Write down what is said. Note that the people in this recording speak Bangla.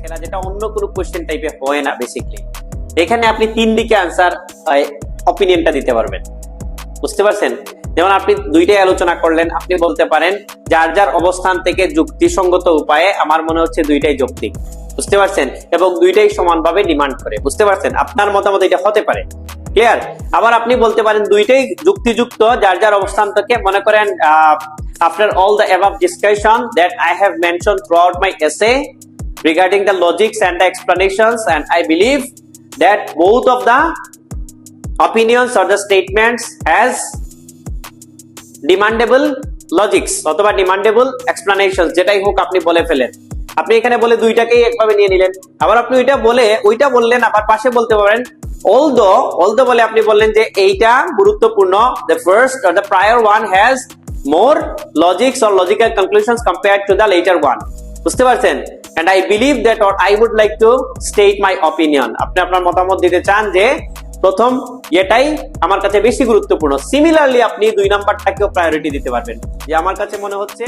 থাকে না, যেটা অন্য কোনো কোশ্চেন টাইপে হয় না বেসিক্যালি। এখানে আপনি তিন দিকে আনসার অপিনিয়নটা দিতে পারবেন, বুঝতে পারছেন? যেমন আপনি দুইটাই আলোচনা করলেন, আপনি বলতে পারেন যার যার অবস্থান থেকে যুক্তিসঙ্গত উপায়ে আমার মনে হচ্ছে দুইটাই যৌক্তিক, বুঝতে পারছেন, এবং দুইটাই সমানভাবে ডিমান্ড করে, বুঝতে পারছেন? আপনার মতামত এটা হতে পারে, ক্লিয়ার? আবার আপনি বলতে পারেন দুইটাই যুক্তিযুক্ত যার যার অবস্থান থেকে, মনে করেন after all the above discussion that I have mentioned throughout my essay regarding the logics and the explanations, and I believe that both of the opinions or the statements has demandable logics অথবা demandable explanations, যেটাই হোক আপনি বলে ফেলেন। আপনি এখানে বলে দুইটাকেই একভাবে নিয়ে নিলেন, আবার আপনি ওইটা বললেন, আবার পাশে বলতে পারেন although বলে আপনি বললেন যে এইটা গুরুত্বপূর্ণ, the first or the prior one has more logics or logical conclusions compared to the later one, বুঝতে পারছেন? and I believe that, or I would like to state my opinion, আপনি আপনার মতামত দিতে চান যে প্রথম এটাই আমার কাছে বেশি গুরুত্বপূর্ণ। সিমিলারলি আপনি দুই নাম্বারটাকেও প্রায়োরিটি দিতে পারবেন, যে আমার কাছে মনে হচ্ছে